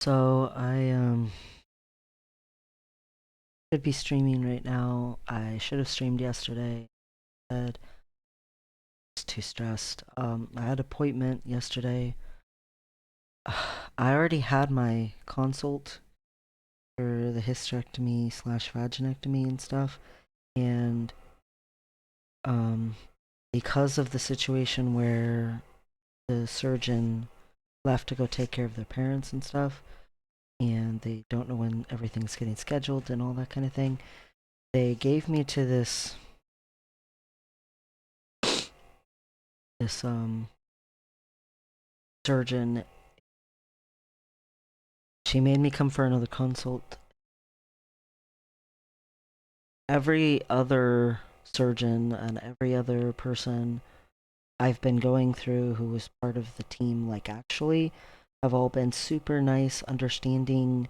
So I should be streaming right now. I should have streamed yesterday. But I was too stressed. I had an appointment yesterday. I already had my consult for the hysterectomy slash vaginectomy and stuff, and um, because of the situation where the surgeon left to go take care of their parents and stuff, and they don't know when everything's getting scheduled and all that kind of thing, they gave me to this surgeon. She made me come for another consult. Every other surgeon and every other person I've been going through who was part of the team, like actually, have all been super nice, understanding,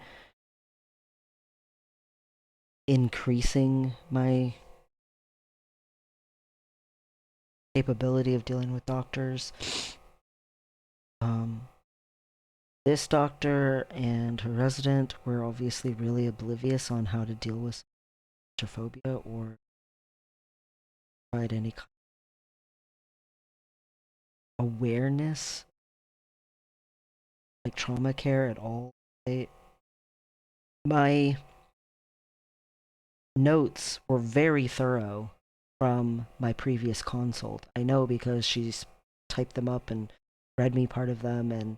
increasing my capability of dealing with doctors. Um, this doctor and her resident were obviously really oblivious on how to deal with phobia or provide any kind of awareness, like trauma care at all. My notes were very thorough from my previous consult. I know because she's typed them up and read me part of them and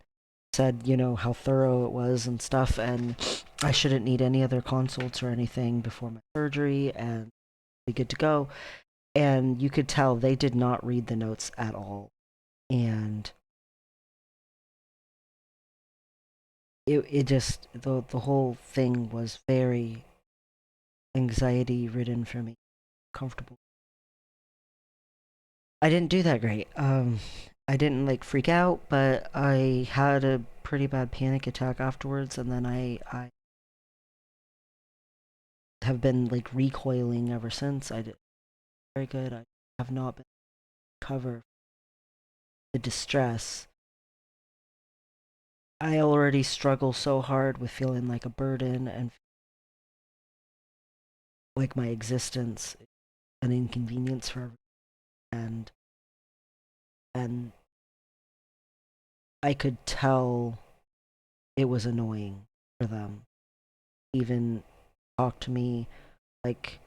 said, how thorough it was and stuff, and I shouldn't need any other consults or anything before my surgery and be good to go. And you could tell they did not read the notes at all. And it just the whole thing was very anxiety ridden for me, comfortable. I didn't do that great. I didn't like freak out, but I had a pretty bad panic attack afterwards, and then I have been like recoiling ever since. I did very good. I have not been covered the distress. I already struggle so hard with feeling like a burden and like my existence an inconvenience for everyone. and and I could tell it was annoying for them. Even talk to me like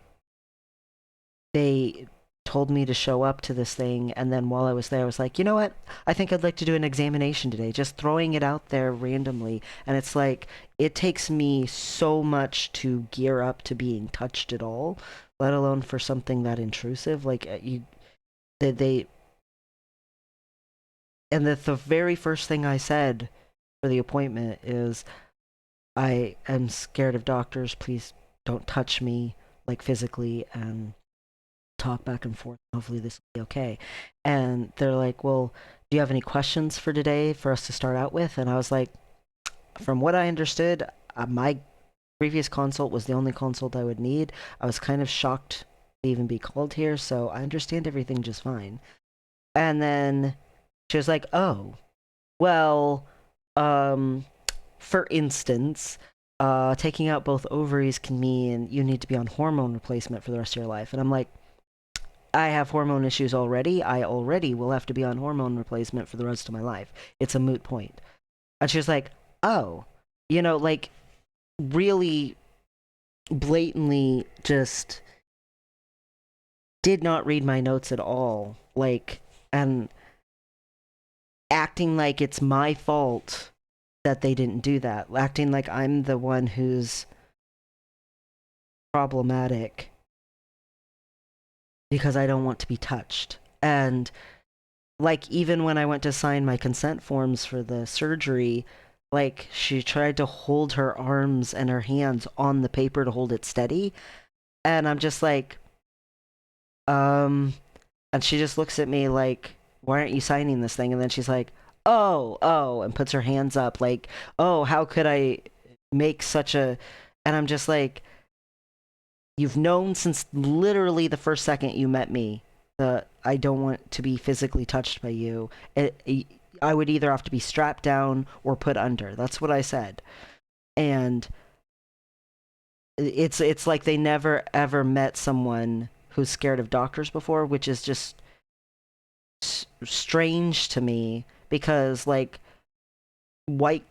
they told me to show up to this thing, and then while I was there I was like, you know what, I think I'd like to do an examination today, just throwing it out there randomly. And it's like it takes me so much to gear up to being touched at all, let alone for something that intrusive. Like you they and the very first thing I said for the appointment is, I am scared of doctors, please don't touch me like physically, and talk back and forth. Hopefully this will be okay. And they're like, well, do you have any questions for today for us to start out with? And I was like, from what I understood, my previous consult was the only consult I would need. I was kind of shocked to even be called here, so I understand everything just fine. And then she was like, oh, well, um, for instance, taking out both ovaries can mean you need to be on hormone replacement for the rest of your life. And I'm like, I have hormone issues already. I already will have to be on hormone replacement for the rest of my life. It's a moot point. And she was like, oh, like really blatantly just did not read my notes at all. Like, and acting like it's my fault that they didn't do that. Acting like I'm the one who's problematic because I don't want to be touched. And like even when I went to sign my consent forms for the surgery, like she tried to hold her arms and her hands on the paper to hold it steady. And I'm just like, um, and she just looks at me like, why aren't you signing this thing? And then she's like, oh, and puts her hands up like, oh, how could I make such a. And I'm just like, you've known since literally the first second you met me that I don't want to be physically touched by you. I would either have to be strapped down or put under. That's what I said. And it's like they never ever met someone who's scared of doctors before, which is just strange to me because like white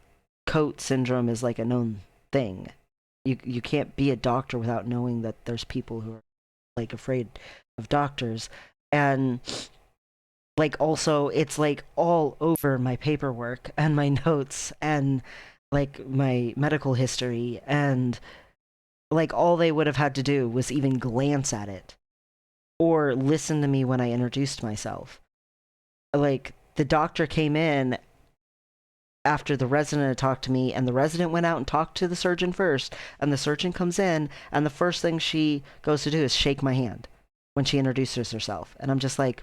coat syndrome is like a known thing. You can't be a doctor without knowing that there's people who are like afraid of doctors. And like also it's like all over my paperwork and my notes and like my medical history, and like all they would have had to do was even glance at it or listen to me when I introduced myself. Like the doctor came in after the resident had talked to me, and the resident went out and talked to the surgeon first, and the surgeon comes in, and the first thing she goes to do is shake my hand when she introduces herself. And I'm just like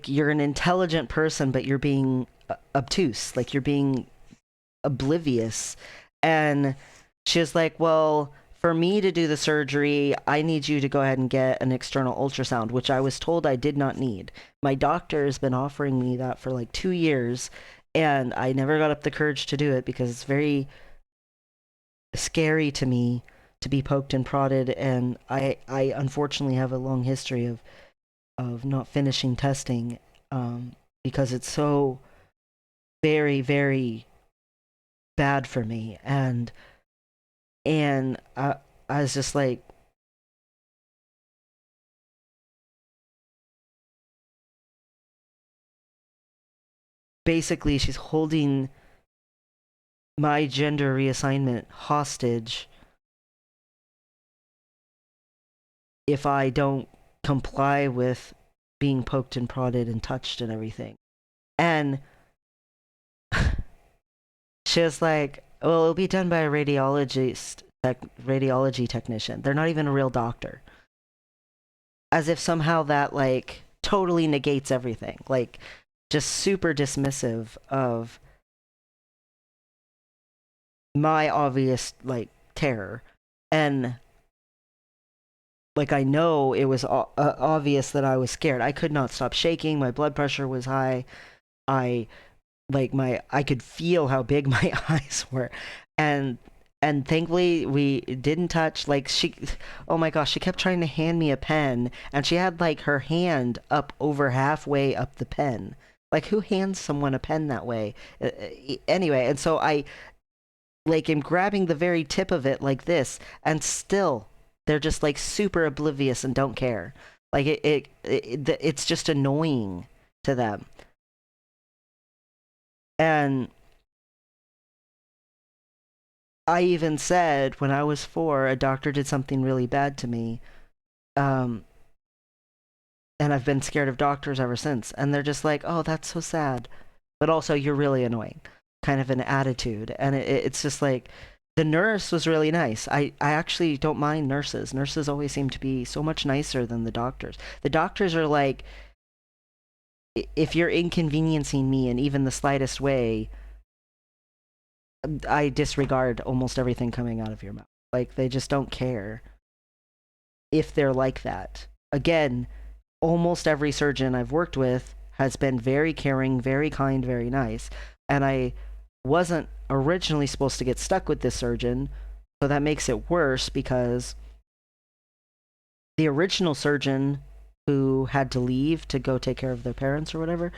you're an intelligent person, but you're being obtuse, like you're being oblivious. And she was like, well, for me to do the surgery, I need you to go ahead and get an external ultrasound, which I was told I did not need. My doctor has been offering me that for like 2 years, and I never got up the courage to do it because it's very scary to me to be poked and prodded, and I unfortunately have a long history of not finishing testing, because it's so very, very bad for me. And I was just like, basically, she's holding my gender reassignment hostage if I don't comply with being poked and prodded and touched and everything. And she was like, well, it'll be done by a radiology technician. They're not even a real doctor. As if somehow that like totally negates everything. Like just super dismissive of my obvious like terror. And like I know it was obvious that I was scared. I could not stop shaking. My blood pressure was high. I I could feel how big my eyes were. And thankfully we didn't touch. Like she, oh my gosh, she kept trying to hand me a pen, and she had like her hand up over halfway up the pen. Like who hands someone a pen that way? Anyway, and so I like am grabbing the very tip of it like this, and still they're just like super oblivious and don't care. Like it's just annoying to them. And I even said when I was 4, a doctor did something really bad to me. Um, and I've been scared of doctors ever since. And they're just like, oh, that's so sad. But also, you're really annoying. Kind of an attitude. And it's just like, the nurse was really nice. I actually don't mind nurses. Nurses always seem to be so much nicer than the doctors. The doctors are like, if you're inconveniencing me in even the slightest way, I disregard almost everything coming out of your mouth. Like, they just don't care if they're like that. Again, almost every surgeon I've worked with has been very caring, very kind, very nice. And I wasn't originally supposed to get stuck with this surgeon, so that makes it worse because the original surgeon who had to leave to go take care of their parents or whatever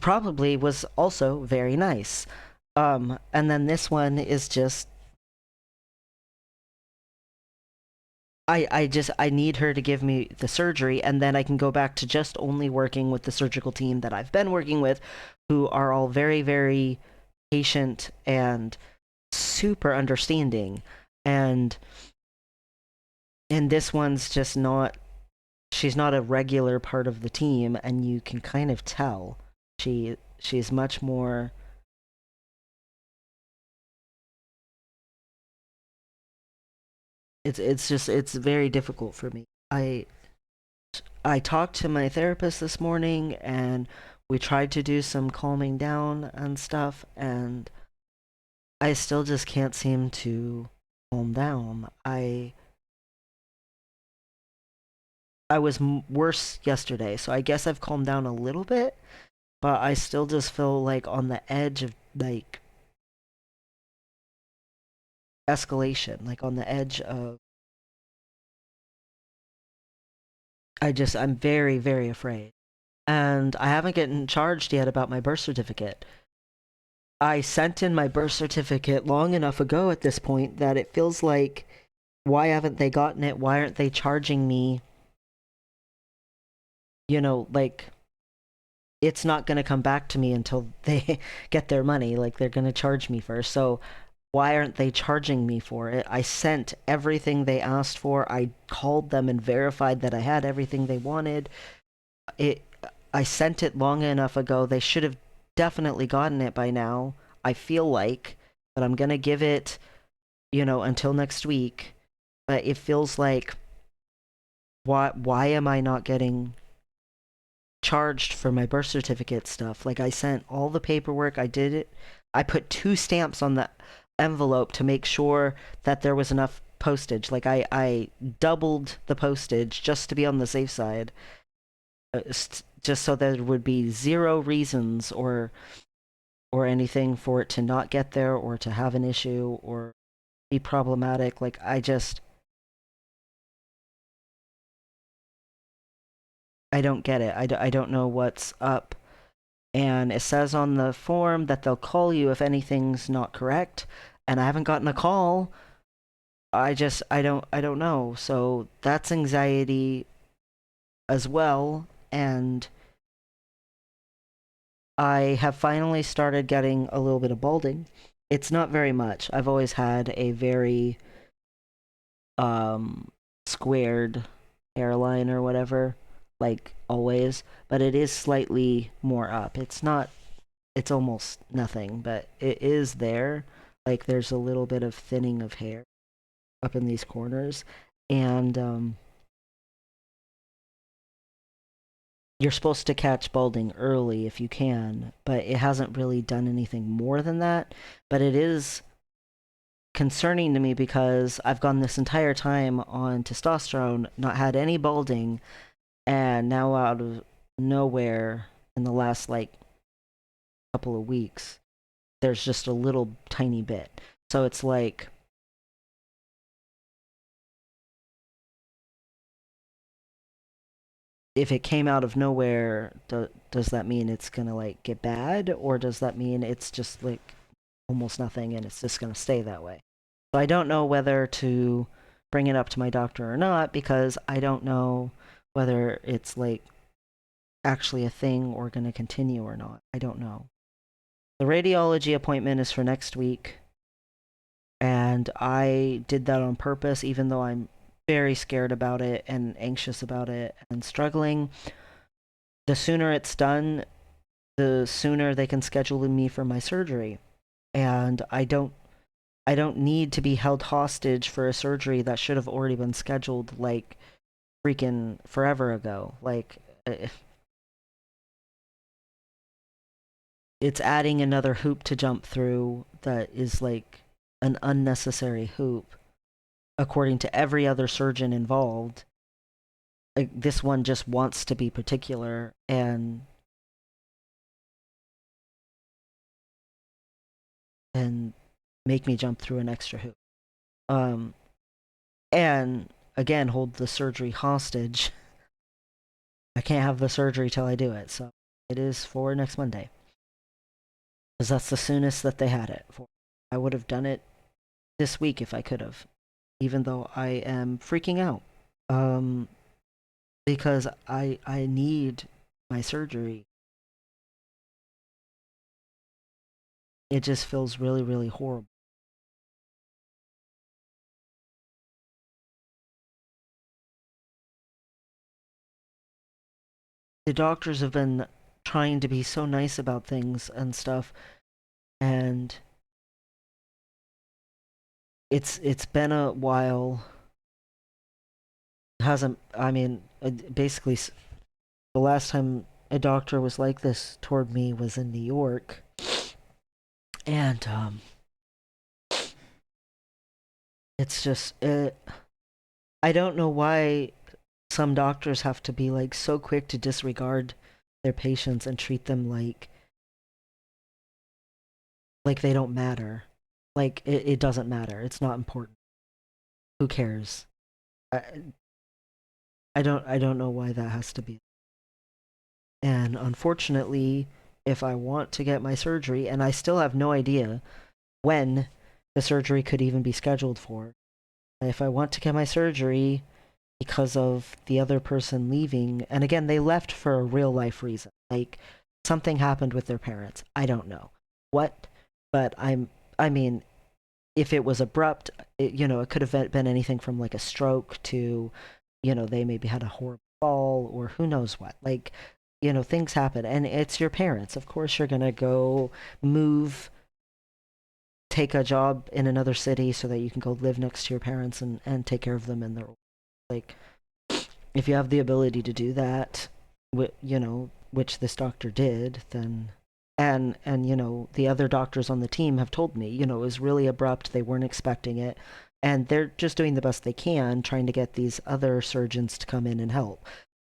probably was also very nice. And then this one is just I need her to give me the surgery, and then I can go back to just only working with the surgical team that I've been working with, who are all very, very patient and super understanding. And this one's just not, she's not a regular part of the team, and you can kind of tell. She's much more, it's just it's very difficult for me. I talked to my therapist this morning, and we tried to do some calming down and stuff, and I still just can't seem to calm down. I was worse yesterday, so I guess I've calmed down a little bit, but I still just feel like on the edge of like escalation, like on the edge of I'm very, very afraid. And I haven't gotten charged yet about my birth certificate. I sent in my birth certificate long enough ago at this point that it feels like, why haven't they gotten it? Why aren't they charging me? Like, it's not going to come back to me until they get their money. Like, they're going to charge me first. So, why aren't they charging me for it? I sent everything they asked for. I called them and verified that I had everything they wanted. It I sent it long enough ago. They should have definitely gotten it by now. I feel like, but I'm going to give it, until next week. But it feels like, why am I not getting charged for my birth certificate stuff? Like, I sent all the paperwork, I did it. I put 2 stamps on the envelope to make sure that there was enough postage. Like, I doubled the postage just to be on the safe side, just so there would be zero reasons or anything for it to not get there or to have an issue or be problematic. Like, I don't get it. I don't know what's up. And it says on the form that they'll call you if anything's not correct. And I haven't gotten a call. I don't know. So that's anxiety as well. And I have finally started getting a little bit of balding. It's not very much. I've always had a very um squared hairline or whatever, like always, but it is slightly more up. It's almost nothing, but it is there. Like, there's a little bit of thinning of hair up in these corners, and you're supposed to catch balding early if you can, but it hasn't really done anything more than that. But it is concerning to me because I've gone this entire time on testosterone, not had any balding, and now out of nowhere in the last like couple of weeks, there's just a little tiny bit. So it's like, if it came out of nowhere, does that mean it's gonna like get bad, or does that mean it's just like almost nothing and it's just gonna stay that way? So I don't know whether to bring it up to my doctor or not, because I don't know whether it's like actually a thing or gonna continue or not. I don't know. The radiology appointment is for next week, and I did that on purpose, even though I'm very scared about it and anxious about it and struggling. The sooner it's done, the sooner they can schedule me for my surgery. And I don't need to be held hostage for a surgery that should have already been scheduled like freaking forever ago. Like, it's adding another hoop to jump through that is like an unnecessary hoop, according to every other surgeon involved. Like, this one just wants to be particular and make me jump through an extra hoop. Um, and again, hold the surgery hostage. I can't have the surgery till I do it, so it is for next Monday, because that's the soonest that they had it for. I would have done it this week if I could have, even though I am freaking out. Um, because I need my surgery. It just feels really, really horrible. The doctors have been trying to be so nice about things and stuff, and it's been a while. Hasn't I mean, basically, the last time a doctor was like this toward me was in New York, and it's just I don't know why some doctors have to be like so quick to disregard their patients and treat them like they don't matter. Like it doesn't matter. It's not important. Who cares? I, I don't know why that has to be. And unfortunately, if I want to get my surgery, and I still have no idea when the surgery could even be scheduled for, if I want to get my surgery because of the other person leaving, and again, they left for a real life reason. Like something happened with their parents. I don't know what, but I mean, if it was abrupt, it could have been anything from like a stroke to, they maybe had a horrible fall or who knows what. Like, things happen and it's your parents. Of course, you're going to go move, take a job in another city so that you can go live next to your parents and take care of them in their, like, if you have the ability to do that, which this doctor did, then and the other doctors on the team have told me, it was really abrupt. They weren't expecting it, and they're just doing the best they can, trying to get these other surgeons to come in and help.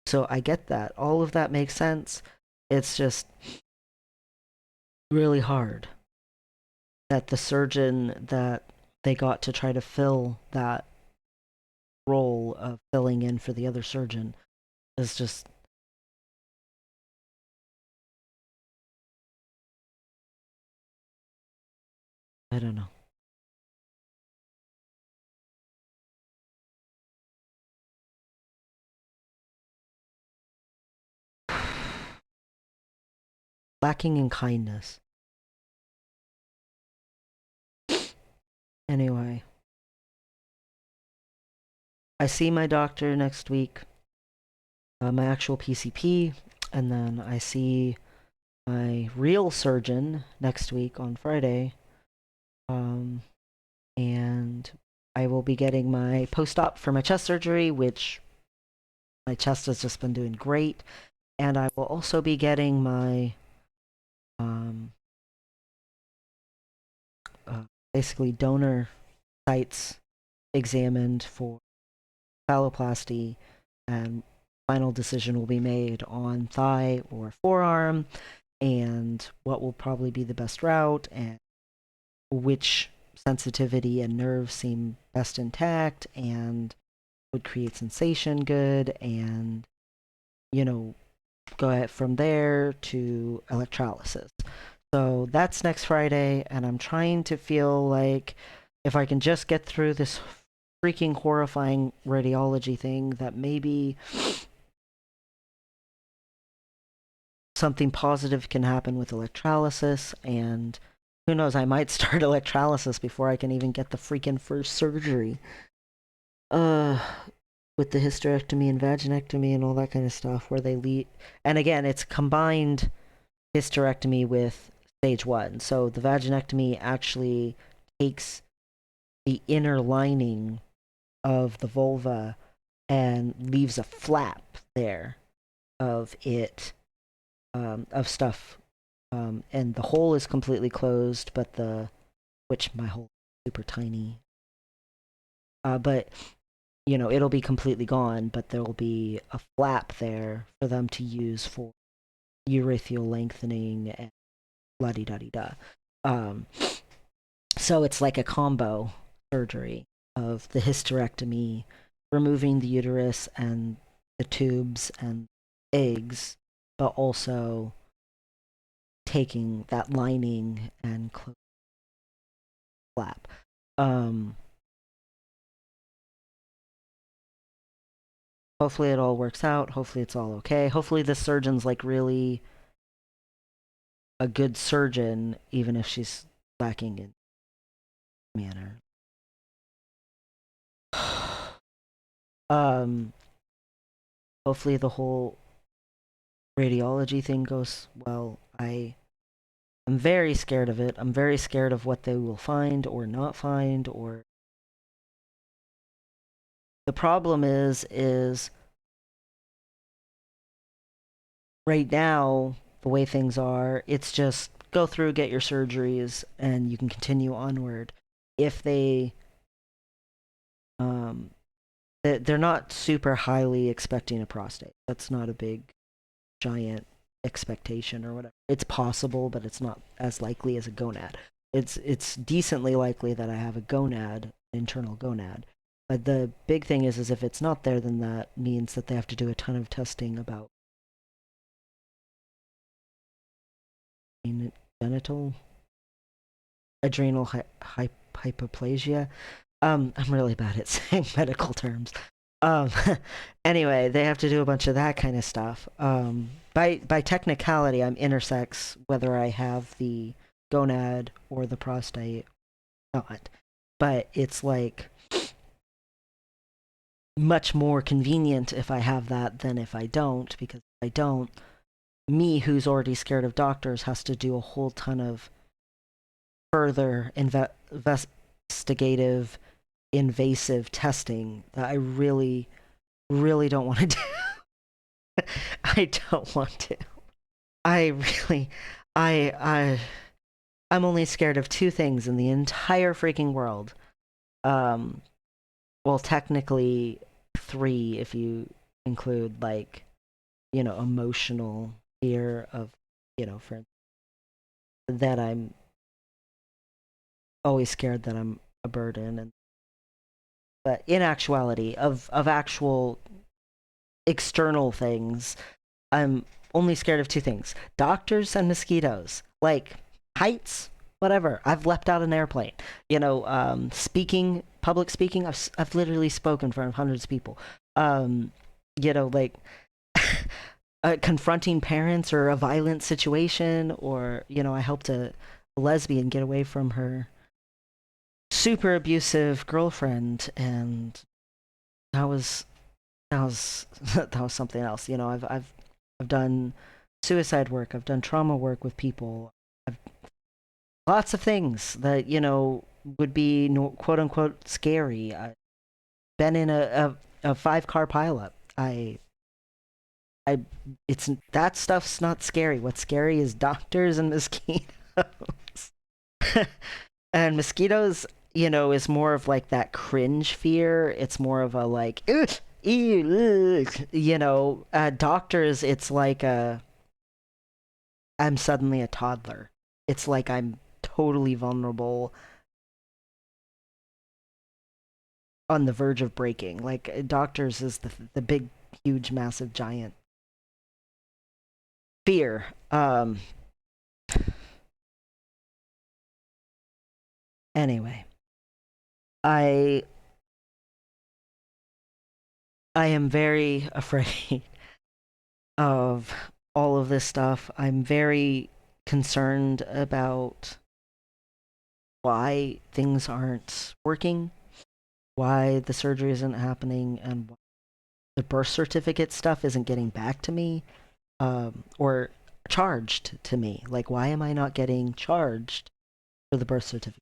So I get that. All of that makes sense. It's just really hard that the surgeon that they got to try to fill that role of filling in for the other surgeon is just, I don't know. Lacking in kindness. Anyway, I see my doctor next week, my actual PCP, and then I see my real surgeon next week on Friday. Um, and I will be getting my post op for my chest surgery, which my chest has just been doing great. And I will also be getting my um, uh, basically donor sites examined for phalloplasty, and final decision will be made on thigh or forearm and what will probably be the best route and which sensitivity and nerves seem best intact and would create sensation good, and you know go ahead from there to electrolysis. So that's next Friday, and I'm trying to feel like if I can just get through this freaking horrifying radiology thing, that maybe something positive can happen with electrolysis, and who knows, I might start electrolysis before I can even get the freaking first surgery. Uh, with the hysterectomy and vaginectomy and all that kind of stuff, where they lead. And again, it's combined hysterectomy with stage one. So the vaginectomy actually takes the inner lining of the vulva and leaves a flap there of it, of stuff. And the hole is completely closed, but which my hole is super tiny. But it'll be completely gone, but there will be a flap there for them to use for urethral lengthening and la di da di da. Um, so it's like a combo surgery of the hysterectomy, removing the uterus and the tubes and eggs, but also taking that lining and flap. Um, Hopefully it all works out. Hopefully it's all okay. Hopefully the surgeon's like really a good surgeon, even if she's lacking in manner. um, Hopefully the whole radiology thing goes well. I'm very scared of it. I'm very scared of what they will find or not find. Or the problem is right now the way things are, it's just go through, get your surgeries, and you can continue onward. If um, they're not super highly expecting a prostate. That's not a big giant expectation or whatever. It's possible, but it's not as likely as a gonad. It's decently likely that I have a gonad, internal gonad. But the big thing is if it's not there, then that means that they have to do a ton of testing about genital, adrenal hypoplasia. I'm really bad at saying medical terms. Um, anyway, they have to do a bunch of that kind of stuff. By technicality, I'm intersex, whether I have the gonad or the prostate or not. But it's like much more convenient if I have that than if I don't, because if I don't, me, who's already scared of doctors, has to do a whole ton of further investigative, invasive testing that I really, really don't want to do. I don't want to. I really, I, I'm only scared of two things in the entire freaking world. Um, well, technically three if you include like, emotional fear of, for that I'm always scared that I'm a burden, and but in actuality of actual external things, I'm only scared of two things: doctors and mosquitoes. Like heights, whatever. I've leapt out an airplane. Speaking, public speaking. I've literally spoken in front of hundreds of people. Um, like confronting parents or a violent situation, or I helped a lesbian get away from her super abusive girlfriend, and that was that was something else. I've done suicide work. I've done trauma work with people. I've lots of things that would be quote unquote scary. I've been in a 5-car pileup. I it's that stuff's not scary. What's scary is doctors and mosquitoes. And mosquitoes, is more of like that cringe fear. It's more of a like, ugh, ew, ugh, doctors, it's like I'm suddenly a toddler. It's like I'm totally vulnerable, on the verge of breaking. Like doctors is the big, huge, massive, giant fear. Anyway, I I am very afraid of all of this stuff. I'm very concerned about why things aren't working, why the surgery isn't happening, and why the birth certificate stuff isn't getting back to me, or charged to me. Like, why am I not getting charged for the birth certificate?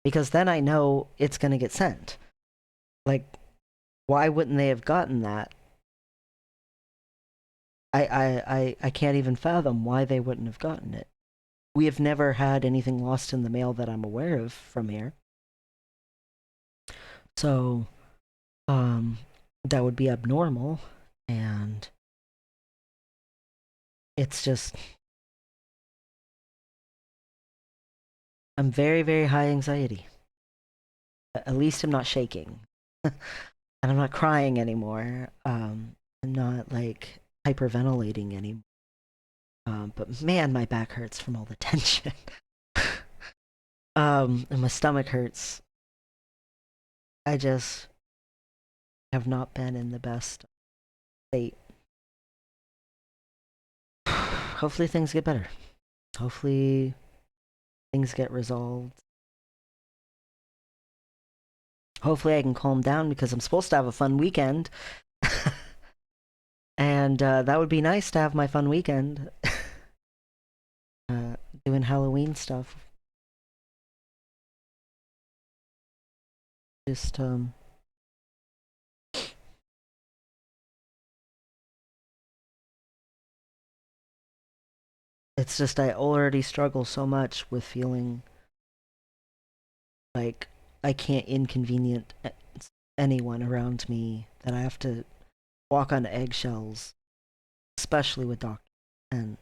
Because then I know it's going to get sent. Like, why wouldn't they have gotten that? I can't even fathom why they wouldn't have gotten it. We have never had anything lost in the mail that I'm aware of from here. So, that would be abnormal, and it's just, I'm very, very high anxiety. At least I'm not shaking. And I'm not crying anymore. I'm not like hyperventilating anymore. But man, my back hurts from all the tension. And my stomach hurts. I just have not been in the best state. Hopefully things get better. Hopefully things get resolved. Hopefully I can calm down because I'm supposed to have a fun weekend. And that would be nice to have my fun weekend. Doing Halloween stuff. Just, it's just I already struggle so much with feeling like I can't inconvenient anyone around me, that I have to walk on eggshells, especially with doctors. And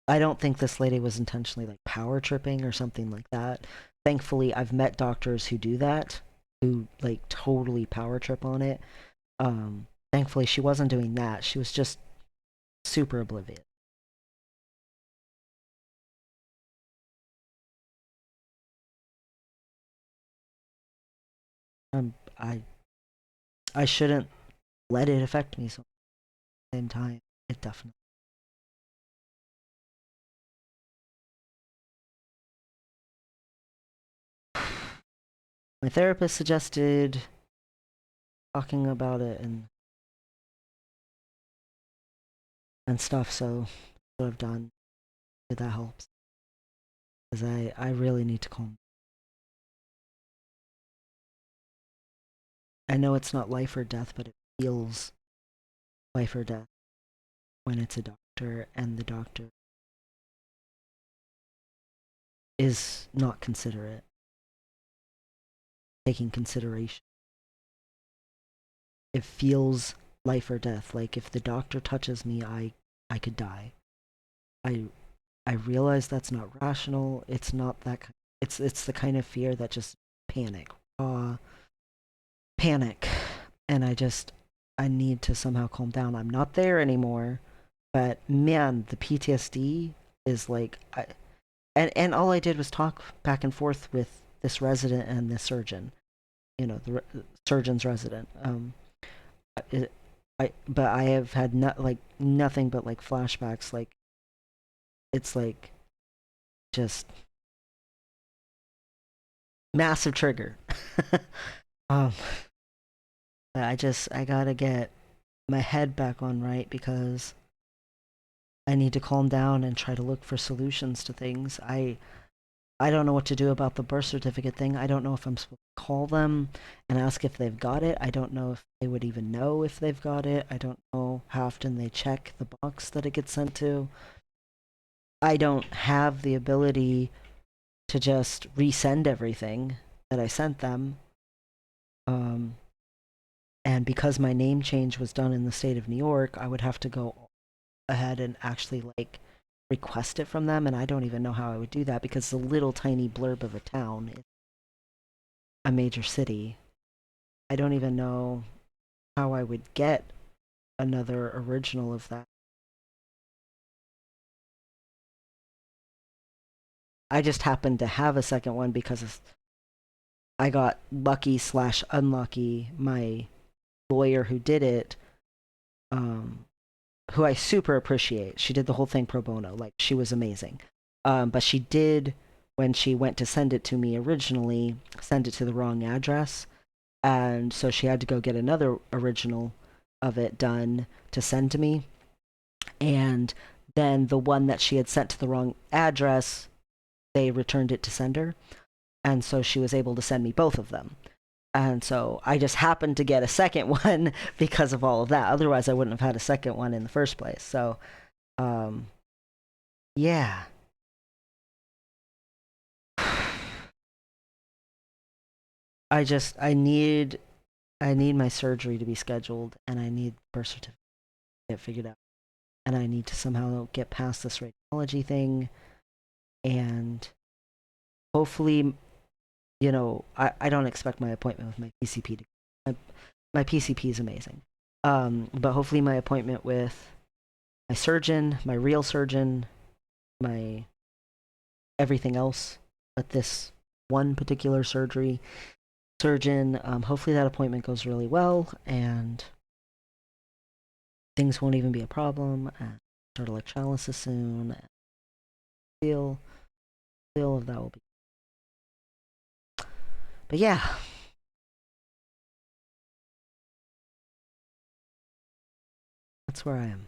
I don't think this lady was intentionally like power tripping or something like that. Thankfully, I've met doctors who do that, who like totally power trip on it. Thankfully, she wasn't doing that. She was just super oblivious. Um, I I shouldn't let it affect me. So at the same time, it definitely. My therapist suggested talking about it and stuff. So what I've done, that helps because I really need to calm. I know it's not life or death, but it feels life or death when it's a doctor and the doctor is not considerate, taking consideration. It feels life or death. Like if the doctor touches me, I could die. I I realize that's not rational. It's not that. It's the kind of fear that just panic, raw panic, and I need to somehow calm down. I'm not there anymore, but man, the PTSD is like and all I did was talk back and forth with this resident and this surgeon. You know, the surgeon's resident. It, but I have had not like nothing but like flashbacks. Like it's like just massive trigger. um, I gotta get my head back on right because I need to calm down and try to look for solutions to things. I don't know what to do about the birth certificate thing. I don't know if I'm supposed to call them and ask if they've got it. I don't know if they would even know if they've got it. I don't know how often they check the box that it gets sent to. I don't have the ability to just resend everything that I sent them. Um, and because my name change was done in the state of New York, I would have to go ahead and actually like request it from them, and I don't even know how I would do that because the little tiny blurb of a town is a major city. I don't even know how I would get another original of that. I just happened to have a second one because I got lucky slash unlucky. My lawyer who did it, um, who I super appreciate. She did the whole thing pro bono. Like she was amazing. But she did when she went to send it to me originally, send it to the wrong address, and so she had to go get another original of it done to send to me. And then the one that she had sent to the wrong address, they returned it to sender, and so she was able to send me both of them. And so I just happened to get a second one because of all of that. Otherwise, I wouldn't have had a second one in the first place. So um, yeah. I just I need my surgery to be scheduled and I need birth certificate figured out. And I need to somehow get past this radiology thing and hopefully, you know, I don't expect my appointment with my PCP to my PCP is amazing. But hopefully my appointment with my surgeon, my real surgeon, my everything else, but this one particular surgeon, hopefully that appointment goes really well and things won't even be a problem. And start electrolysis soon. And feel feel of that will be. But yeah, that's where I am.